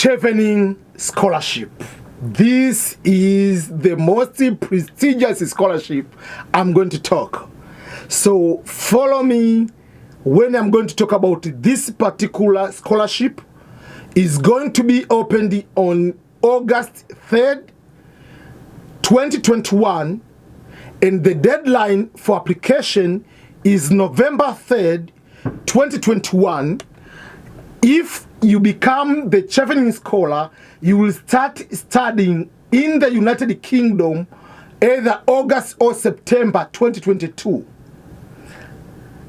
Chevening Scholarship. This is the most prestigious scholarship I'm going to talk. So follow me when I'm going to talk about this particular scholarship. Is going to be opened on August 3rd, 2021, and the deadline for application is November 3rd, 2021. If you become the Chevening Scholar, you will start studying in the United Kingdom either August or September 2022.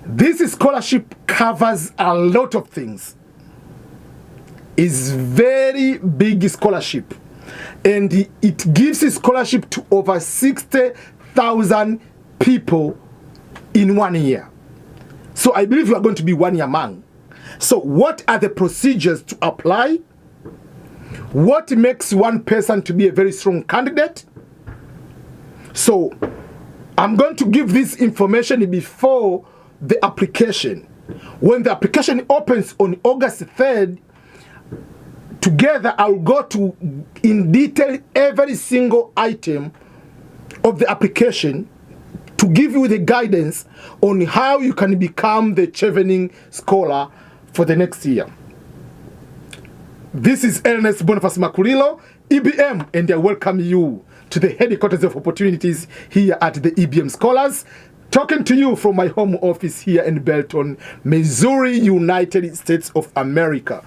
This scholarship covers a lot of things. It's very big scholarship, and it gives a scholarship to over 60,000 people in 1 year. So I believe you are going to be one among. So what are the procedures to apply? What makes one person to be a very strong candidate? So I'm going to give this information before the application. When the application opens on August 3rd, together I'll go to in detail every single item of the application to give you the guidance on how you can become the Chevening Scholar for the next year. This is Ernest Boniface Makulilo, EBM, and I welcome you to the headquarters of opportunities here at the EBM Scholars, talking to you from my home office here in Belton, Missouri, United States of America.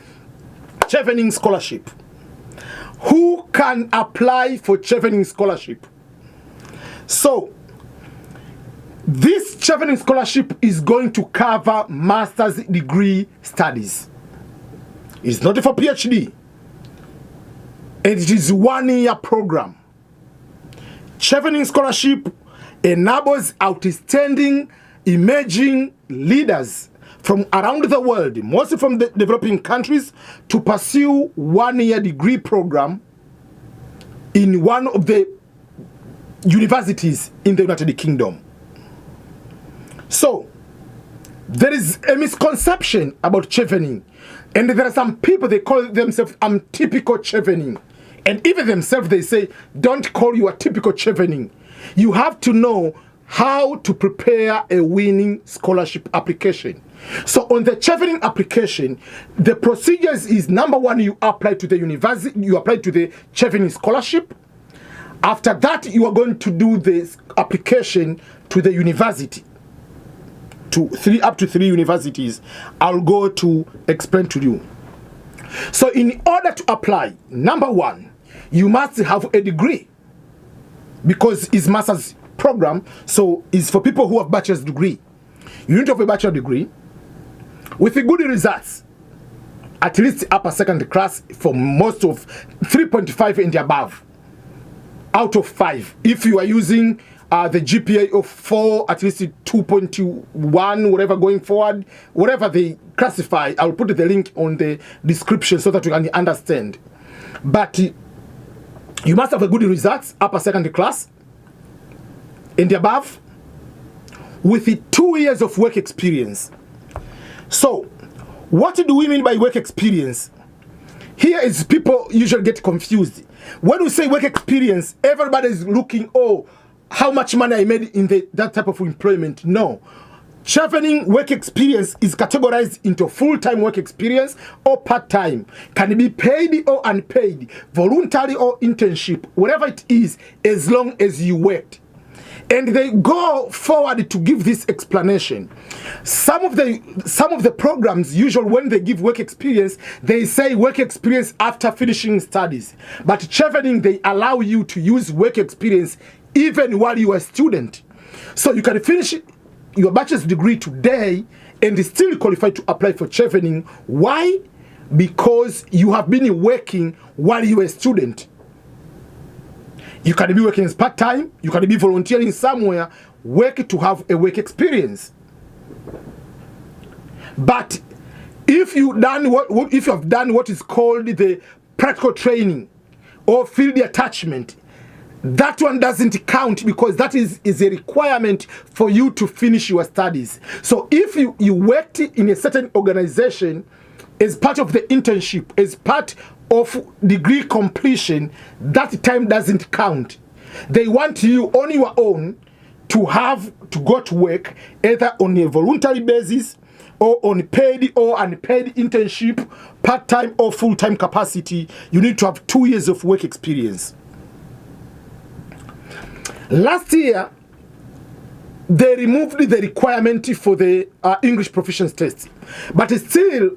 Chevening Scholarship. Who can apply for Chevening Scholarship? So, this Chevening Scholarship is going to cover master's degree studies. It's not for PhD. And it is a 1-year program. Chevening Scholarship enables outstanding emerging leaders from around the world, mostly from the developing countries, to pursue 1-year degree program in one of the universities in the United Kingdom. So, there is a misconception about Chevening, and there are some people, they call themselves typical Chevening, and even themselves they say, don't call you a typical Chevening. You have to know how to prepare a winning scholarship application. So on the Chevening application, the procedures is: number one, you apply to the university, you apply to the Chevening Scholarship. After that, you are going to do this application to the university, up to three universities. I'll go to explain to you. So in order to apply, number one, you must have a degree, because it's master's program, so it's for people who have bachelor's degree. You need to have a bachelor degree with the good results, at least upper second class, for most of 3.5 and above out of 5. If you are using the GPA of 4, at least 2.1, whatever going forward, whatever they classify, I'll put the link on the description so that you can understand. But you must have a good results, upper second class and above, with 2 years of work experience. So, what do we mean by work experience? Here is people usually get confused. When we say work experience, everybody is looking, oh, how much money I made in that type of employment. No. Chevening work experience is categorized into full-time work experience or part-time. Can it be paid or unpaid, voluntary or internship, whatever it is, as long as you worked. And they go forward to give this explanation. Some of the programs, usually when they give work experience, they say work experience after finishing studies. But Chevening, they allow you to use work experience even while you are a student. So you can finish your bachelor's degree today and still qualify to apply for Chevening. Why? Because you have been working while you were a student. You can be working as part-time, you can be volunteering somewhere, work to have a work experience. But if you have done what is called the practical training or field attachment, that one doesn't count, because that is a requirement for you to finish your studies. So if you worked in a certain organization as part of the internship, as part of degree completion, that time doesn't count. They want you on your own to go to work either on a voluntary basis or on paid or unpaid internship, part-time or full-time capacity. You need to have 2 years of work experience. Last year, they removed the requirement for the English proficiency test. But still,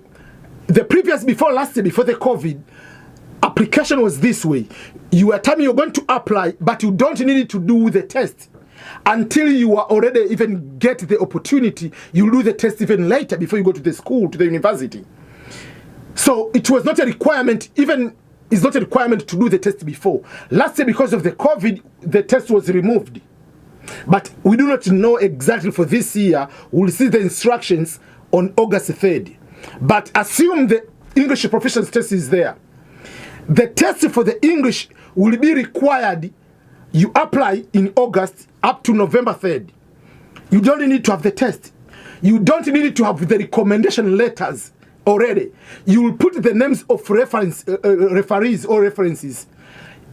before last year, before the COVID, application was this way. You are telling you're going to apply, but you don't need to do the test until you are already even get the opportunity. You do the test even later before you go to the school, to the university. So it was not a requirement, it's not a requirement to do the test before. Last year, because of the COVID, the test was removed. But we do not know exactly for this year. We'll see the instructions on August 3rd. But assume the English proficiency test is there. The test for the English will be required. You apply in August up to November 3rd. You don't need to have the test. You don't need to have the recommendation letters already. You will put the names of referees or references.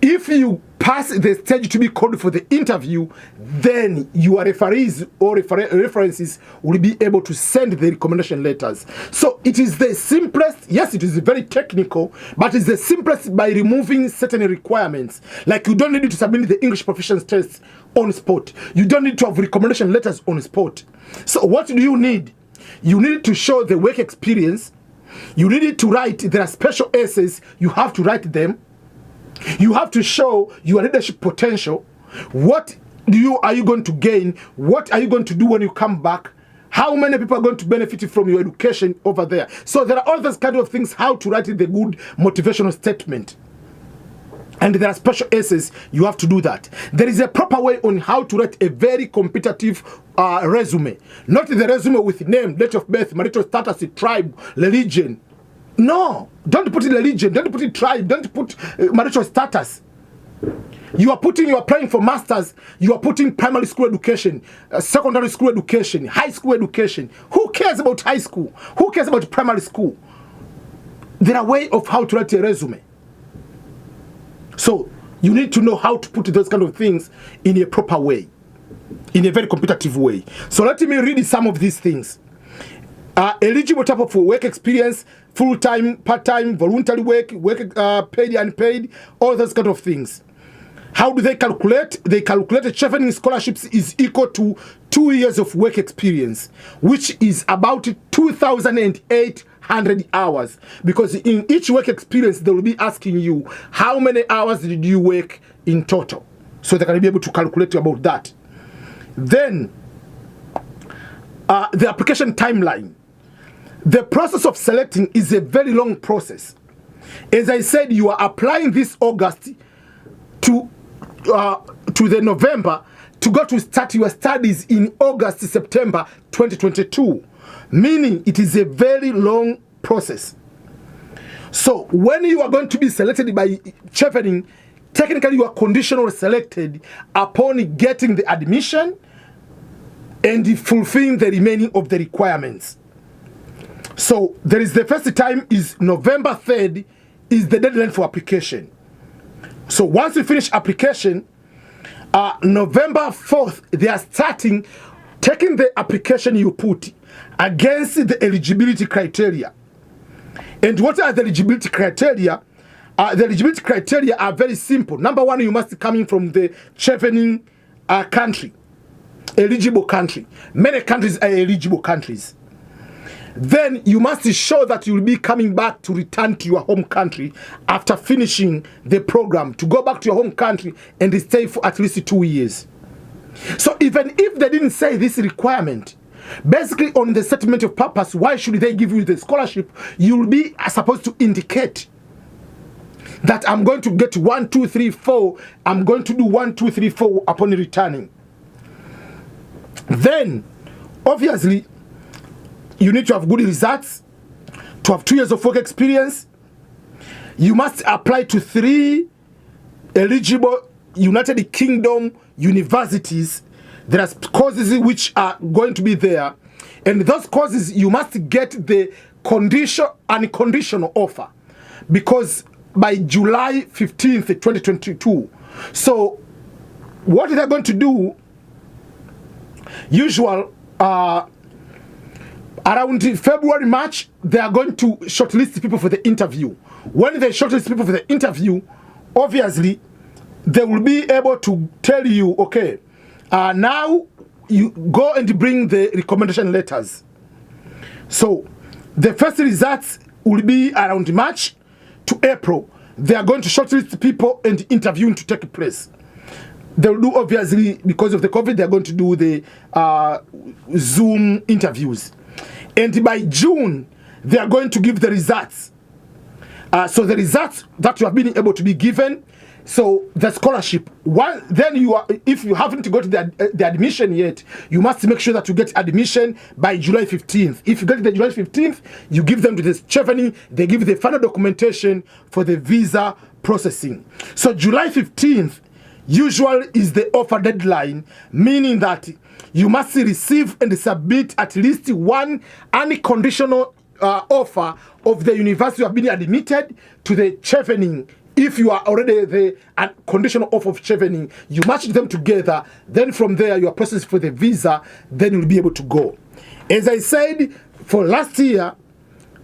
If you pass the stage to be called for the interview, then your referees or references will be able to send the recommendation letters. So it is the simplest. Yes, it is very technical, but it's the simplest by removing certain requirements. Like you don't need to submit the English proficiency test on spot. You don't need to have recommendation letters on spot. So what do you need? You need to show the work experience. You need to write. There are special essays. You have to write them. You have to show your leadership potential. What are you going to gain? What are you going to do when you come back? How many people are going to benefit from your education over there? So there are all those kind of things, how to write the good motivational statement. And there are special essays, you have to do that. There is a proper way on how to write a very competitive resume. Not the resume with name, date of birth, marital status, tribe, religion. No, don't put in religion, don't put in tribe, don't put marital status. You are applying for masters, you are putting primary school education, secondary school education, high school education. Who cares about high school? Who cares about primary school? There are ways of how to write a resume. So you need to know how to put those kind of things in a proper way, in a very competitive way. So let me read some of these things. Eligible type of work experience, full-time, part-time, voluntary work, paid, unpaid, all those kind of things. How do they calculate? They calculate the Chevening Scholarships is equal to 2 years of work experience, which is about 2,800 hours. Because in each work experience, they will be asking you, how many hours did you work in total? So they can be able to calculate about that. Then, the application timeline. The process of selecting is a very long process. As I said, you are applying this August to the November to go to start your studies in August, September 2022, meaning it is a very long process. So when you are going to be selected by Chevening, technically you are conditionally selected upon getting the admission and fulfilling the remaining of the requirements. So there is the first time is November 3rd is the deadline for application. So once you finish application, November 4th, they are taking the application you put against the eligibility criteria. And what are the eligibility criteria? The eligibility criteria are very simple. Number one, you must be coming from the Chevening country, eligible country. Many countries are eligible countries. Then you must show that you will be coming back to return to your home country after finishing the program, to go back to your home country and stay for at least 2 years. So even if they didn't say this requirement, basically on the statement of purpose, why should they give you the scholarship? You will be supposed to indicate that I'm going to get 1, 2, 3, 4. I'm going to do 1, 2, 3, 4 upon returning. Then, obviously, you need to have good results, to have 2 years of work experience. You must apply to 3 eligible United Kingdom universities. There are courses which are going to be there. And those courses, you must get the unconditional offer. Because by July 15th, 2022. So what they're going to do, usual, around February, March, they are going to shortlist people for the interview. When they shortlist people for the interview, obviously, they will be able to tell you, okay, now you go and bring the recommendation letters. So the first results will be around March to April. They are going to shortlist people and interviewing to take place. They will do, obviously, because of the COVID, they are going to do the Zoom interviews. And by June, they are going to give the results. So the results that you have been able to be given, so the scholarship, then you are, if you haven't got the admission yet, you must make sure that you get admission by July 15th. If you get the July 15th, you give them to the Chevening, they give the final documentation for the visa processing. So July 15th, usually is the offer deadline, meaning that you must receive and submit at least one unconditional offer of the university you have been admitted to the Chevening. If you are already the conditional offer of Chevening, you match them together. Then from there, you are processed for the visa. Then you'll be able to go. As I said, for last year,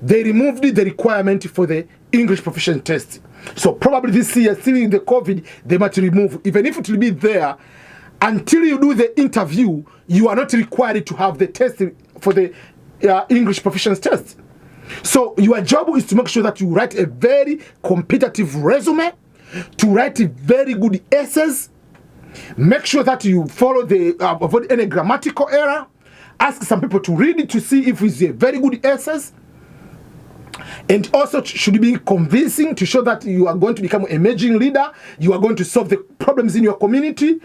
they removed the requirement for the English proficiency test. So probably this year, still in the COVID, they might remove, even if it will be there, until you do the interview, you are not required to have the test for the English proficiency test. So your job is to make sure that you write a very competitive resume, to write very good essays, make sure that you follow the, avoid any grammatical error, ask some people to read it to see if it's a very good essays, and also should be convincing to show that you are going to become an emerging leader, you are going to solve the problems in your community,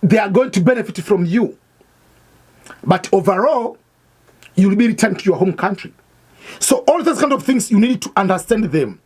they are going to benefit from you. But overall, you will be returned to your home country. So all those kind of things, you need to understand them.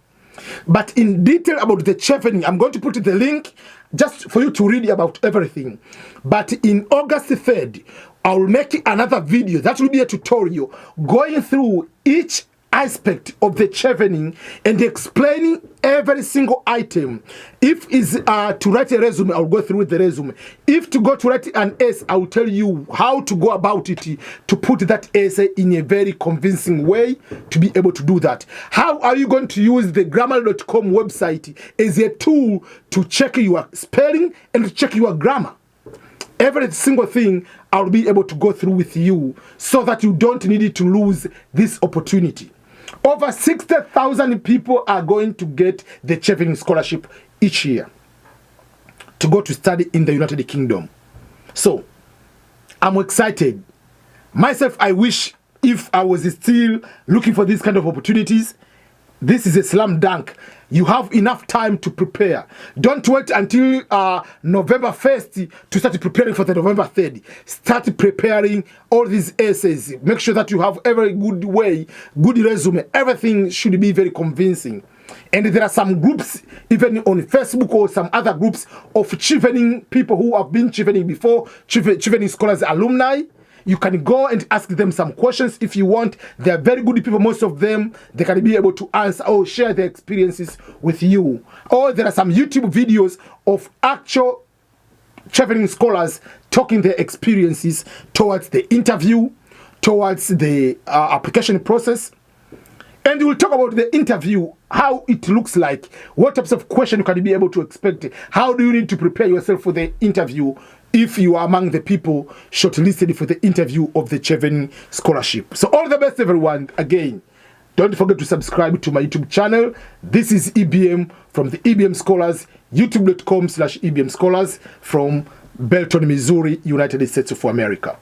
But in detail about the Chevening, I'm going to put the link just for you to read about everything. But in August 3rd, I will make another video that will be a tutorial going through each aspect of the Chevening and explaining every single item. If is to write a resume, I'll go through the resume. If to go to write an essay, I'll tell you how to go about it to put that essay in a very convincing way to be able to do that. How are you going to use the grammarly.com website as a tool to check your spelling and to check your grammar? Every single thing I'll be able to go through with you so that you don't need to lose this opportunity. Over 60,000 people are going to get the Chevening Scholarship each year to go to study in the United Kingdom. So, I'm excited. Myself, I wish if I was still looking for these kind of opportunities, this is a slam dunk. You have enough time to prepare. Don't wait until November 1st to start preparing for the November 3rd. Start preparing all these essays. Make sure that you have every good way, good resume. Everything should be very convincing. And there are some groups, even on Facebook or some other groups of Chevening people who have been Chevening before, Chevening Scholars alumni. You can go and ask them some questions if you want. They are very good people, most of them. They can be able to answer or share their experiences with you. Or there are some YouTube videos of actual Chevening scholars talking their experiences towards the interview, towards the application process. And we'll talk about the interview, how it looks like, what types of questions you can be able to expect, how do you need to prepare yourself for the interview if you are among the people shortlisted for the interview of the Chevening Scholarship. So all the best, everyone. Again, don't forget to subscribe to my YouTube channel. This is EBM from the EBM Scholars, youtube.com/EBM Scholars from Belton, Missouri, United States of America.